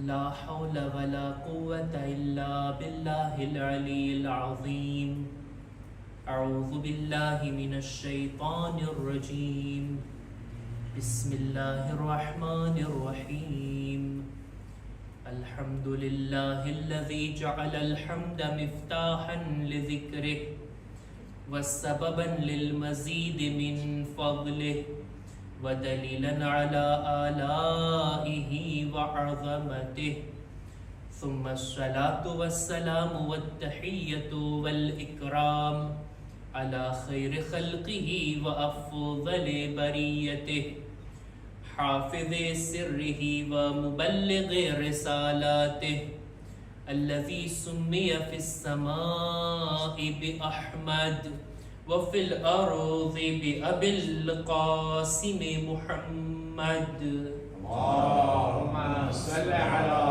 لا حول ولا قوة إلا بالله العلي العظيم. أعوذ بالله من الشيطان الرجيم. بسم الله الرحمن الرحيم. الحمد لله الذي جعل الحمد مفتاحا لذكره وسببا للمزيد من فضله ودليلا على آلائه وعظمته. ثم الصلاة والسلام والتحية والإكرام على خير خلقه وأفضل بريته، حافظ سره ومبلغ رسالاته، الذي سمي في السماء بأحمد وفي الأرض بأبي القاسم محمد. اللهم صل على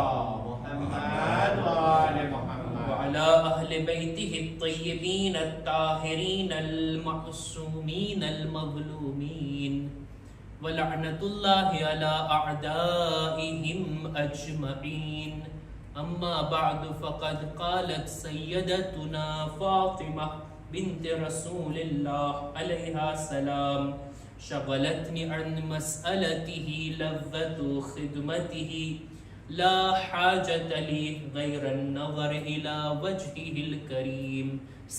محمد وآل محمد وعلى أهل بيته الطيبين الطاهرين المعصومين المظلومين، ولعنة الله على أعدائهم أجمعين. أما بعد، فقد قالت سيدتنا فاطمة بنت رسول الله عليها السلام: شغلتني عن مسألته لذة خدمته، لا حاجة لي غير النظر إلى وجهه الكريم.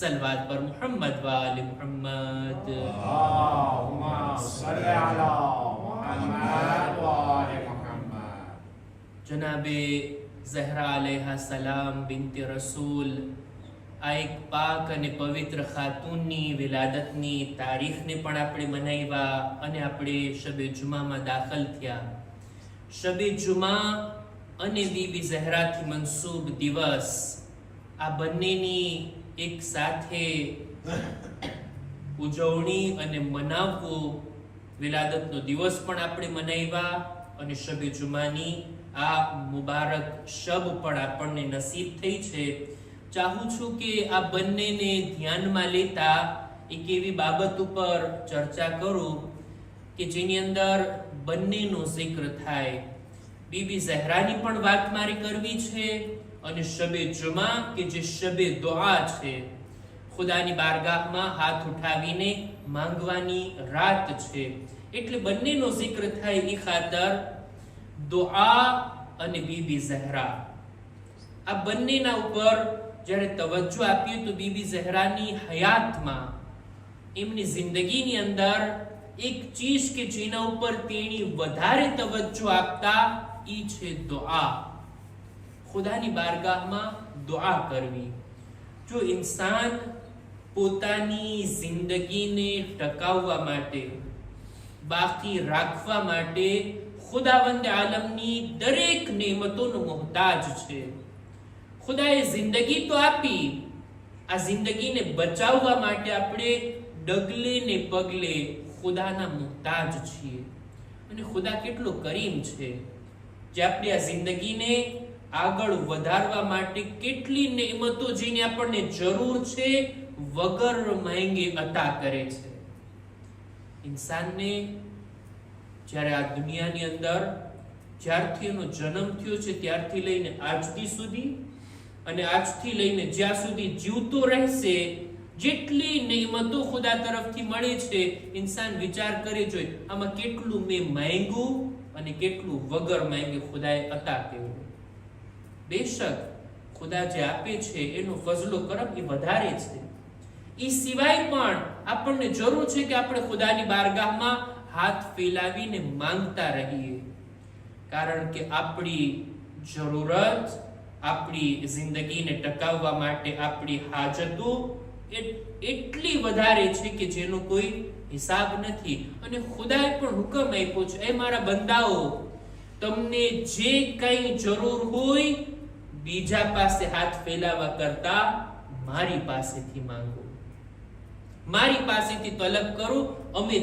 صلوات پر محمد وآل محمد. اللهم صل على محمد وآل محمد. જનાબ ઝહરા અલૈહા સલામ બિનત રસૂલ આ એક પાક અને પવિત્ર ખાતુનની વિલાદતની તારીખને પણ આપણે મનાવ્યા અને આપણે શબે જુમામાં દાખલ થયા. શબે જુમા અને બીબી ઝહરાથી મનસૂબ દિવસ, આ બંનેની એક સાથે ઉજવણી અને મનાવવું, વિલાદતનો દિવસ પણ આપણે મનાવ્યા અને શબે જુમાની આ મુબારક શબ પણ આપણને નસીબ થઈ છે. ચાહું છું કે આ બંનેને ધ્યાનમાં લેતા એક એવી બાબત ઉપર ચર્ચા કરું કે જેની અંદર બંનેનો જિક્ર થાય. બીબી ઝહરાની પણ વાત મારે કરવી છે અને શબે જુમા કે જે શબે દુઆ છે, ખુદાની બારગાહમાં હાથ ઉઠાવીને માંગવાની રાત છે, એટલે બંનેનો જિક્ર થાય એ ખાતર દુઆ અને બીબી ઝહરા આ બંનેના ઉપર જ્યારે તવજ્જો આપીએ તો બીબી ઝહરાની હયાતમાં, એમની જિંદગીની અંદર એક ચીજ કે જેના ઉપર તેણી વધારે તવજ્જો આપતા ઈ છે દુઆ. ખુદાની બારગાહમાં દુઆ કરવી. જો ઇન્સાન પોતાની જિંદગીને ટકાવવા માટે, બાકી રાખવા માટે ખુદાવંદ આલમની દરેક નેમતોનો મોહતાજ છે. ખુદાએ જિંદગી તો આપી, આ જિંદગીને બચાવવા માટે આપણે ડગલે ને પગલે ખુદાના મુહતાજ છીએ. અને ખુદા કેટલો કરીમ છે, જે આપણે આ જિંદગીને આગળ વધારવા માટે કેટલી નેમતો જેની આપણને જરૂર છે વગર માંગે અતા કરે છે. ઇન્સાનને જ્યારે આ દુનિયાની અંદર જ્યારથી એનો જન્મ થયો છે ત્યારથી લઈને આજથી સુધી અને આજથી લઈને જ્યાં સુધી જીવતો રહેશે, જેટલી નેમતો ખુદા તરફથી મળે છે, ઇન્સાન વિચાર કરે જોઈએ આમાં કેટલું મેં માંગ્યું અને કેટલું વગર માંગે ખુદાએ અતા કર્યું. બેશક ખુદા જે આપે છે એનો ફઝલો કરમ એ વધારે છે. એ સિવાય પણ આપણને જરૂર છે કે આપણે ખુદાની બારગાહમાં હાથ ફેલાવીને માંગતા રહીએ, કારણ કે આપણી જરૂરત, આપણી જિંદગીને ટકાવવા માટે આપણી હાજતો એટલી વધારે છે કે જેનો કોઈ હિસાબ નથી. અને ખુદાએ પણ હુકમ આપ્યો છે, એ મારા બંદાઓ, તમને જે કંઈ જરૂર હોય બીજા પાસે હાથ ફેલાવા કરતા મારી પાસેથી માંગો, મારી પાસેથી તલબ કરો, અમે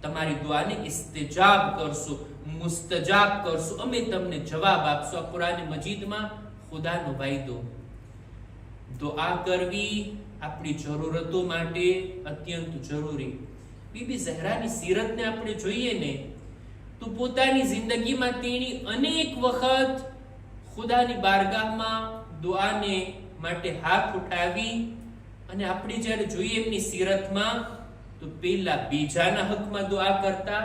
તમારી દુઆને ઇસ્તિજાબ કરશું, મુસ્તજાબ કરશું, અમે તમને જવાબ આપશું. આ કુરાન મજીદમાં ખુદાનો વાયદો. દુઆ કરવી આપણી જરૂરતો માટે અત્યંત જરૂરી. બીબી ઝહરાની સીરતને આપણે જોઈએ ને તો પોતાની જિંદગીમાં તેણી અનેક વખત ખુદાની બારગાહમાં દુઆને માટે હાથ ઉઠાવી. અને આપણે જ્યારે જોઈએ એમની સીરતમાં તો પેલા બીજાના હકમાં દુઆ કરતા,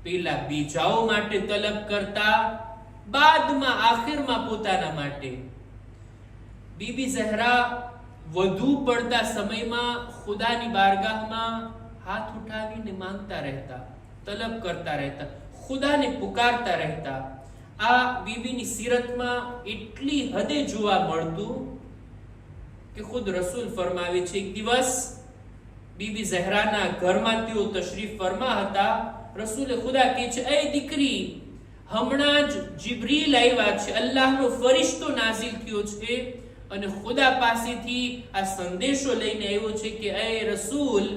પેલા બીજાઓ માટે તલબ કરતા, બાદમાં આખિરમાં પોતાના માટે. બીબી ઝહરા વધુ પડતા સમયમાં ખુદાની બારગાહમાં હાથ ઉઠાવીને માંગતા રહેતા, તલબ કરતા રહેતા, ખુદાને પુકારતા રહેતા. આ બીબીની સીરતમાં એટલી હદે જોવા મળતું કે ખુદ રસૂલ ફરમાવે છે, એક દિવસ બીબી ઝહરાના ઘરમાં તેઓ તશરીફ ફરમા હતા. રસૂલે ખુદા કહે છે, એ દીકરી, હમણાં જ જિબ્રીલ આવ્યા છે, અલ્લાહનો ફરિશ્તો નાઝિલ થયો છે અને ખુદા પાસેથી આ સંદેશો લઈને આવ્યો છે કે એ રસૂલ,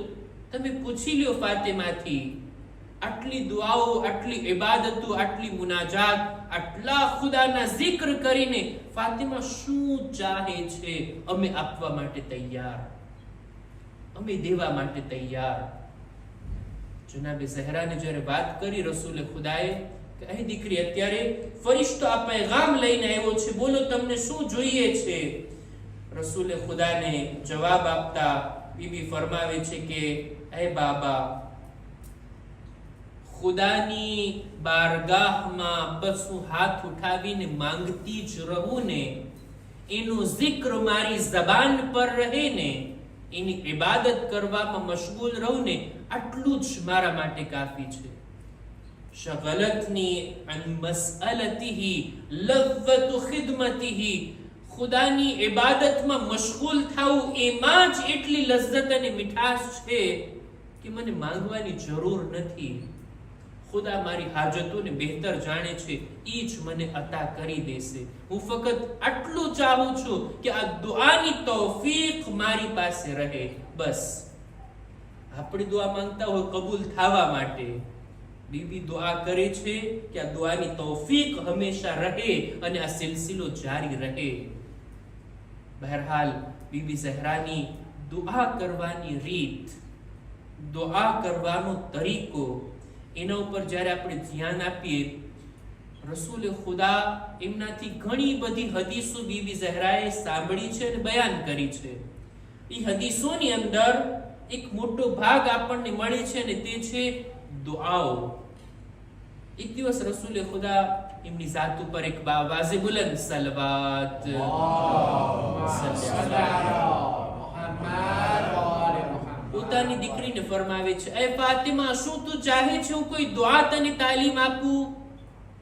તમે પૂછી લ્યો ફાતિમાથી, આટલી દુઆઓ, આટલી ઇબાદતો, આટલી મુનાજાત, આટલા ખુદાના zikr કરીને ફાતિમા શું ચાહે છે, અમે આપવા માટે તૈયાર, અમે દેવા માટે તૈયાર. જનાબે ઝહરાને જ્યારે વાત કરી રસૂલે ખુદાએ કે એ દીકરી, અત્યારે ફરિશ્તો આ પૈગામ લઈને આવ્યો છે, બોલો તમને શું જોઈએ છે? રસૂલે ખુદાને જવાબ આપતા બીબી ફરમાવે છે કે એ બાબા, ખુદાની બારગાહમાં બસ હું હાથ ઉઠાવીને માંગતી જ રહું ને, એનો zikr મારી જબાન પર રહે ને, એની ઇબાદત કરવામાં મશગુલ રહું ને, આટલું જ મારા માટે કાફી છે. શગલતની અન મસઅલતિહી લવ્વતુ ખિદમતિહી, ખુદાની ઇબાદતમાં મશગુલ થાવું એમાં જ એટલી લઝ્ઝત અને મીઠાશ છે કે મને માંગવાની જરૂર નથી. ખુદા મારી હાજતોને બહેતર જાણે છે, ઈ જ મને અતા કરી દેશે. હું ફક્ત આટલું ચાહું છું કે આ દુઆની તૌફીક મારી પાસે રહે, બસ. આપણે દુઆ માંગતા હોય કબૂલ થવા માટે, બીબી દુઆ કરે છે કે આ દુઆની તૌફીક હંમેશા રહે અને આ સિલસિલો જારી રહે. બહરહાલ બીબી ઝહરાની દુઆ કરવાની રીત, દુઆ કરવાનો તરીકો, એના ઉપર જ્યારે આપણે ધ્યાન આપીએ, રસૂલે ખુદા એમનાથી ઘણી બધી હદીસો બીબી ઝહરાએ સાંભળી છે અને બયાન કરી છે. એ હદીસોની અંદર એક મોટો ભાગ આપણને મળે છે અને તે છે દુઆઓ. એક દિવસ રસૂલે ખુદા એમની જાત ઉપર એક બાવાઝે બુલંદ સલવાત પોતાની દીકરીને ફરમાવે છે, એ ફાતિમા, શું તું ચાહે છે હું કોઈ દુઆ તને તાલીમ આપું?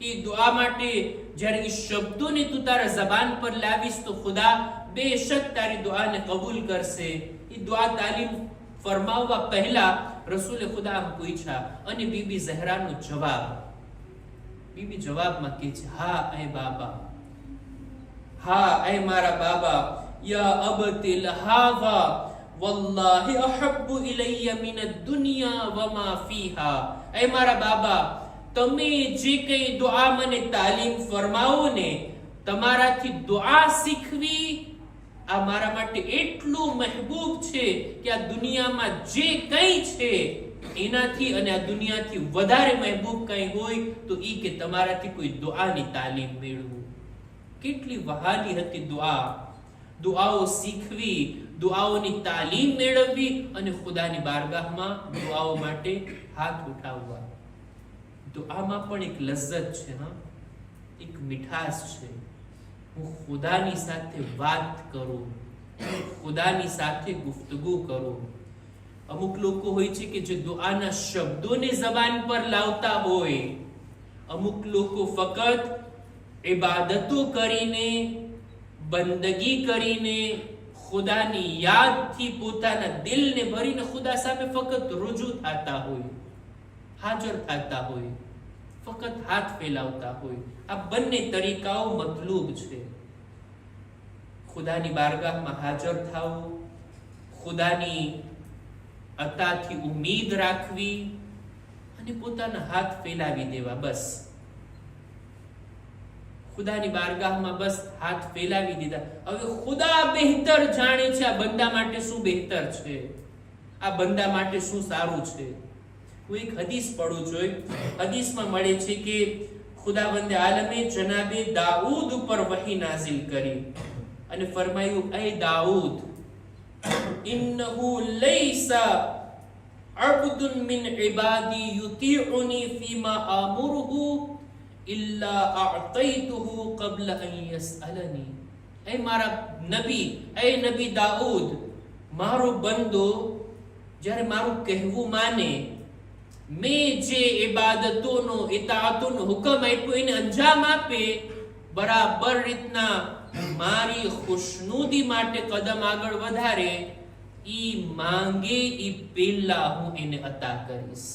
એ દુઆ માટે જ્યારે એ શબ્દોને તું તારા જબાન પર લાવીશ તો ખુદા બેશક તારી દુઆને કબૂલ કરશે. એ દુઆ તાલીમ ફરમાવવા પહેલા રસૂલે ખુદા આમ પૂછ્યા અને બીબી ઝહરાનો જવાબ. બીબી જવાબમાં કહે છે, હા એ બાબા, હા એ મારા બાબા, યા અબતિલ હાવા વલ્લાહી અહબ્બુ ઇલૈયા મિન અદ-દુનિયા વમા ફીહા. એ મારા બાબા, તમે જે કઈ દુઆ મને તાલીમ ફરમાવો ને, તમારાથી દુઆ શીખવી આ મારા માટે એટલું મહેબૂબ છે કે આ દુનિયામાં જે કંઈ છે એનાથી અને આ દુનિયાથી વધારે મહેબૂબ કંઈ હોય તો ઈ કે તમારાથી કોઈ દુઆની તાલીમ મેળવું. કેટલી વહાલી હતી દુઆ, દુઆઓ શીખવી, દુઆઓની તાલીમ મેળવવી અને ખુદાની બારગાહમાં દુઆઓ માટે હાથ ઉઠાવવા. દુઆમાં પણ એક લઝ્ઝત છે, હા, એક મીઠાશ છે. હું ખુદાની સાથે વાત કરું, ખુદાની સાથે ગુફ્તગુ કરું. અમુક લોકો હોય છે કે જે દુઆના શબ્દોને જબાન પર લાવતા હોય, અમુક લોકો ફક્ત ઇબાદતો કરીને, બંદગી કરીને, ખુદાની યાદથી પોતાના દિલને ભરીને ખુદા સામે ફક્ત રુજુ થતા હોય, હાજર થતા હોય, ફક્ત હાથ ફેલાવતા હોય. આ બંને તરીકાઓ મતલૂબ છે. ખુદાની બારગાહમાં હાજર થવું, ખુદાની અતાથી ઉમ્મીદ રાખવી અને પોતાના હાથ ફેલાવી દેવા, બસ. ખુદાની બારગાહમાં બસ હાથ ફેલાવી દીધા. હવે ખુદા બહેતર જાણે છે આ બંદા માટે શું બહેતર છે, આ બંદા માટે શું સારું છે. હું એક હદીસ પડું છું. હદીસમાં મળે છે કે ખુદાવંદે આલમે જનાબે દાઉદ ઉપર વહી નાઝિલ કરી અને ફરમાયું, એ દાઉદ, ઇન્નહુ લૈસા અબ્દુન મિન ઇબાદી યુતીઉની ફીમા આમુરુહુ ઇલ્લા અઅતૈતુહુ qabla an yas'alani. એ મારા નબી દાઉદ, મારો બંદો જ્યારે મારું કહેવું માને, મેં જે ઇબાદતોનો ઇતાઅતોનો હુકમ આપ્યો એને અંજામ આપે, બરાબર રીતના મારી ખુશનુદી માટે કદમ આગળ વધારે, ઈ માંગે ઈ પહેલા હું એને અતા કરીશ.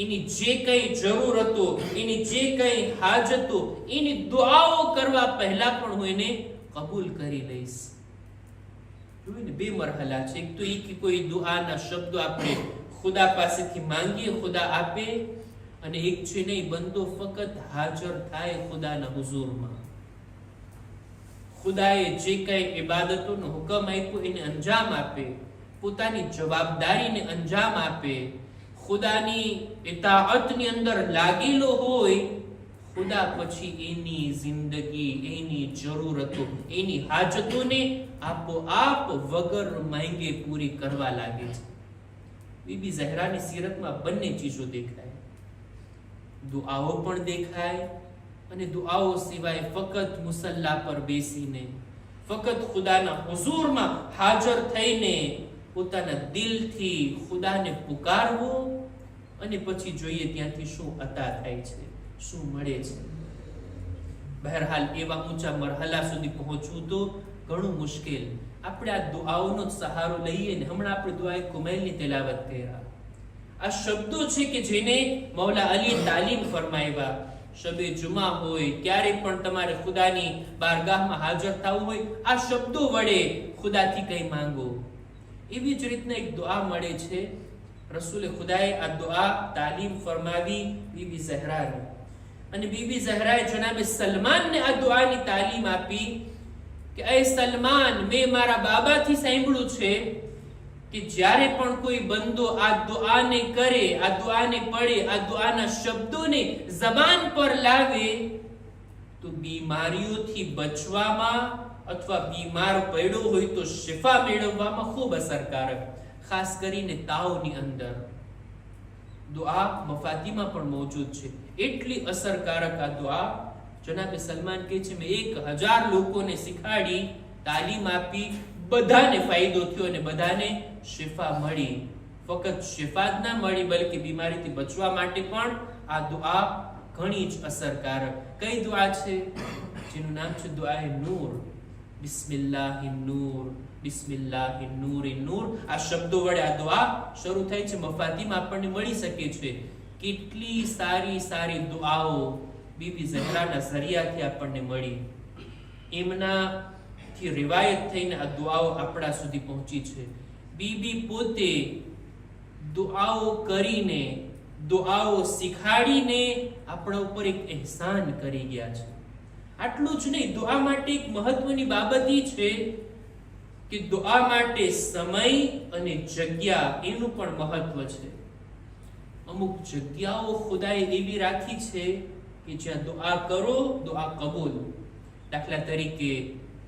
એની જે કઈ જરૂરતો, એની જે કઈ હાજતો, એની દુઆઓ કરવા પહેલા પણ હું એને કબૂલ કરી લઈશ. જોઈને બે મરહલા છે. એક તો એ કે કોઈ દુઆના શબ્દો આપણે ખુદા પાસેથી માંગીએ, ખુદા આપે, અને એક છે નહીં, બંદો ફક્ત હાજર થાય ખુદાના હુઝુરમાં. ખુદાએ જે કઈ ઇબાદતોનો હુકમ આપ્યો એને અંજામ આપે, પોતાની જવાબદારીને અંજામ આપે, ખુદાની ઇતાઅતની અંદર લાગેલો હોય, ખુદા પછી એની જિંદગી, એની જરૂરતો, એની હાજતોને આપોઆપ વગર માંગે પૂરી કરવા લાગે છે. બીબી ઝહરાની સીરતમાં બંને ચીજો દેખાય, દુઆઓ પણ દેખાય, અને દુઆઓ સિવાય ફક્ત મુસલ્લા પર બેસીને, ફક્ત ખુદાના હુઝુરમાં હાજર થઈને પોતાના દિલથી ખુદાને પુકારવો, અને પછી જોઈએ ત્યાંથી શું અતા થાય છે, શું મળે છે. બહરહાલ એવા ઊંચા મરહલા સુધી પહોંચવું તો ઘણું મુશ્કેલ. આપણે આ દુઆઓનો સહારો લઈએ ને, હમણાં આપણે દુઆએ કુમૈલની તેલાવત કર્યા. આ શબ્દો છે કે જેને મૌલા અલી તાલીમ ફરમાવ્યા. શબે જુમા હોય, ક્યારે પણ તમારે ખુદાની બારગાહમાં હાજર થવું હોય, આ શબ્દો વડે ખુદાથી કંઈ માંગો. એવી જ રીતના એક દુઆ મળે છે. રસૂલે ખુદાએ આ દુઆ તાલીમ ફરમાવી બીબી ઝહરાને, અને બીબી ઝહરાએ જનાબે સલમાનને આ દુઆની તાલીમ આપી કે એ સલમાન, મેં મારા બાબાથી સાંભળ્યું છે કે જ્યારે પણ કોઈ બંદો આ દુઆને કરે, આ દુઆને પડે, આ દુઆના શબ્દોને ઝબાન પર લાવે, તો બીમારીઓથી બચવામાં અથવા બીમાર પડ્યો હોય તો શિફા મેળવવામાં ખૂબ અસરકારક. ખાસ કરીને તાવની અંદર દુઆ મફાતીમાં પણ મોજૂદ છે. એટલી અસરકારક આ દુઆ. જનાબે સલમાન કહે છે, મેં 1000 લોકોને શીખાડી, તાલીમ આપી, બધાને ફાયદો થયો અને બધાને શિફા મળી. ફક્ત શિફા જ ના મળી, બલકે બીમારીથી બચવા માટે પણ આ દુઆ ઘણી જ અસરકારક. કઈ દુઆ છે? જેનું નામ છે દુઆએ નૂર. બિસ્મિલ્લાહિ નૂર, બિસ્મિલ્લાહિ નૂરે નૂર. આ શબ્દો વડે આ દુઆ શરૂ થાય છે. મફાતીમાં આપણને મળી શકે છે. કેટલી સારી સારી દુઆઓ બીબી ઝહરાના ઝરિયાથી આપણને મળી. એમનાથી રિવાયત થઈને આ દુઆઓ આપણા સુધી પહોંચી છે. બીબી પોતે દુઆઓ કરીને, દુઆઓ શીખાડીને આપણા ઉપર એક અહેસાન કરી ગયા છે. આટલું જ નહીં, દુઆ માટે એક મહત્વની બાબત એ છે કે દુઆ માટે સમય અને જગ્યા એનું પણ મહત્વ છે. અમુક જગ્યાઓ ખુદાએ એવી રાખી છે કે જ્યાં દુઆ કરો, દુઆ કબૂલ. દાખલા તરીકે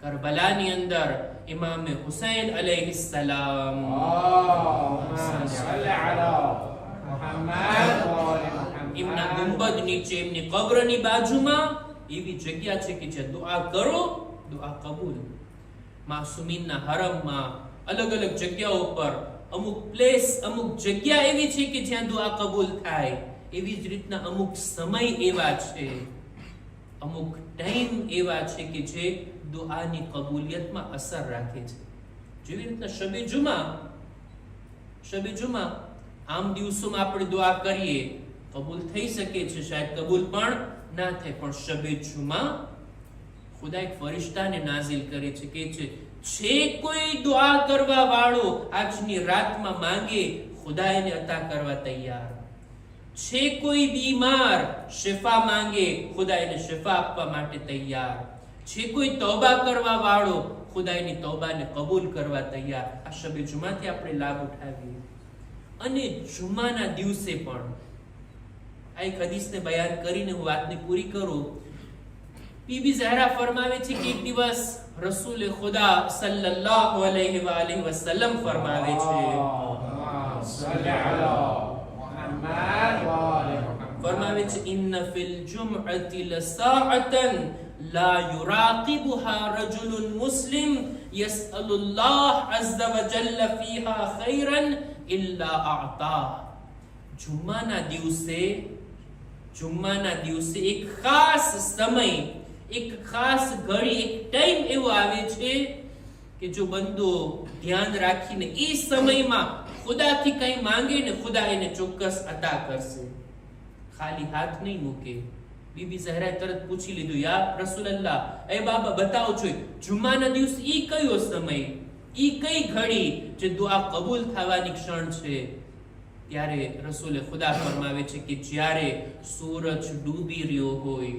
કરબલાની અંદર ઇમામે હુસૈન અલૈહિસ્સલામ, એમના ગુંબદ નીચે, એમની કબ્રની બાજુમાં એવી જગ્યા છે કે જ્યાં દુઆ કરો, દુઆ કબૂલ. માસુમીનના હરમમાં અલગ અલગ જગ્યાઓ પર અમુક પ્લેસ, અમુક જગ્યા એવી છે કે જ્યાં દુઆ કબૂલ થાય. એવી જ રીતના અમુક સમય એવા છે, અમુક ટાઈમ એવા છે કે જે દુઆની કબૂલિયતમાં અસર રાખે છે. જેવી રીતના શબે જુમા આમ દિવસોમાં આપણે દુઆ કરીએ, કબૂલ થઈ શકે છે, શાયદ કબૂલ પણ ના થાય, પણ શબે જુમા ખુદા એક ફરિશ્તાને નાઝિલ કરે છે કે છે કોઈ દુઆ કરવા વાળો આજની રાતમાં માંગે, ખુદા એને અતા કરવા તૈયાર છે. કોઈ બીમાર શિફા માંગે, ખુદા એને શિફા આપવા માટે તૈયાર છે. કોઈ તૌબા કરવા વાળો, ખુદા એની તૌબાને કબૂલ કરવા તૈયાર. આ શબે જુમાથી આપણે લાભ ઉઠાવીએ. અને જુમ્માના દિવસે પણ આ એક હદીસને બયાન કરીને હું વાતને પૂરી કરું. બીબી ઝહરા ફરમાવે છે કે એક દિવસ રસૂલ ખુદા સલ્લલ્લાહુ અલૈહિ વસલ્લમ ફરમાવે છે, ફરમાવે છે ઇન્ન ફિલ જુમઅતિ લસાઅતન લા યુરાqibuha રજુલુન મુસ્લિમ યસઅલુલ્લાહ અઝ્ઝ વ જલ્લ ફીહા ખૈરન ઇલ્લા અઅતા. જુમ્માના દિવસે એક ખાસ સમય, એક ખાસ ઘડી, એક ટાઈમ એવો આવે છે કે જો બંદો ધ્યાન રાખીને એ સમયમાં ખુદાથી કંઈ માંગે ને ખુદા એને ચોક્કસ અતા કરશે. ખાલી હાથ નહીં મૂકે. બીબી ઝહરાએ તરત પૂછી લીધું, યા રસૂલલ્લાહ, એ બાબા બતાવો છો, જુમ્માના દિવસ ઈ કયો સમય, ઈ કઈ ઘડી જે દુઆ કબૂલ થવાની ક્ષણ છે? ત્યારે રસૂલે ખુદા ફરમાવે છે કે જ્યારે સૂરજ ડૂબી રહ્યો હોય,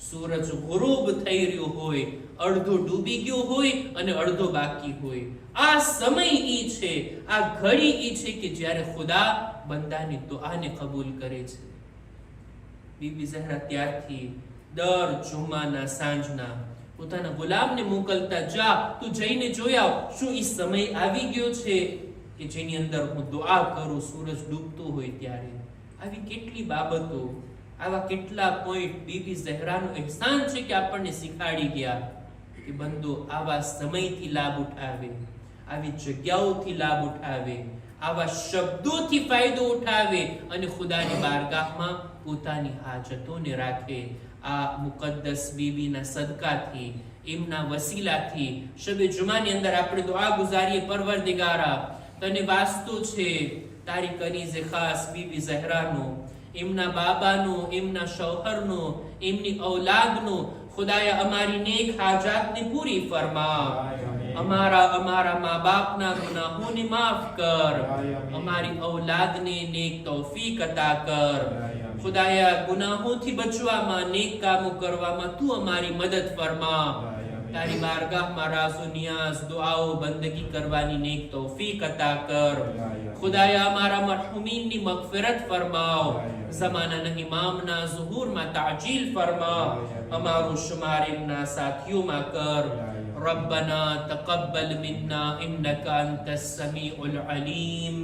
સૂરજ ગુરૂબ થઈ રહ્યો હોય, અડધો ડૂબી ગયો હોય અને અડધો બાકી હોય, આ સમય ઈ છે, આ ઘડી ઈ છે કે જ્યારે ખુદા બંદાની દુઆને કબૂલ કરે છે. બીબી ઝહરા ત્યારથી દર જુમ્માના સાંજના પોતાના ગુલામને મોકલતા, જા તું જઈને જોઈ આવ, શું ઈ સમય આવી ગયો છે કે જેની અંદર હું દુઆ કરું સૂરજ ડૂબતો હોય ત્યારે. આવી કેટલી બાબતો, આવા કેટલા પોઈન્ટ બીબી ઝહરાનું અહેસાન છે કે આપણને શીખાડી ગયા કે બંદો આવા સમયથી લાભ ઉઠાવે, આવી જગ્યાઓથી લાભ ઉઠાવે, આવા શબ્દોથી ફાયદો ઉઠાવે અને ખુદાની બારગાહમાં પોતાની હાજતોને રાખે. આ મુકદ્દસ બીબીના સદકાથી, એમના વસીલાથી શબે જુમાની અંદર આપણે દુઆ ગુજારીએ, પરવરદિગારા તને વાસ્તો છે તારી કનીઝે ખાસ બીબી ઝહરાનો, એમના બાબાનો, એમના શૌહરનો, એમની ઔલાદનો, ખુદાયા અમારી નેક હાજાતને પૂરી ફરમા. અમારા મા બાપના ગુનાહોને માફ કર. અમારી ઔલાદને નેક તૌફીક અતા કર. ખુદાયા ગુનાહોથી બચવામાં, નેક કામો કરવામાં તું અમારી મદદ ફરમા. તારી બારગાહમાં રાઝો નિયાઝ, દુઆઓ, બંદગી કરવાની નેક તૌફીક અતા કર. ખુદાયા અમારા મરહુમીનની મગફિરત ફરમાવ. ઝમાનાના ઇમામના ઝુહૂરમાં તાજીલ ફરમા. અમારું શુમાર એમના સાથીઓમાં કર. ربنا تقبل منا إنك أنت السميع العليم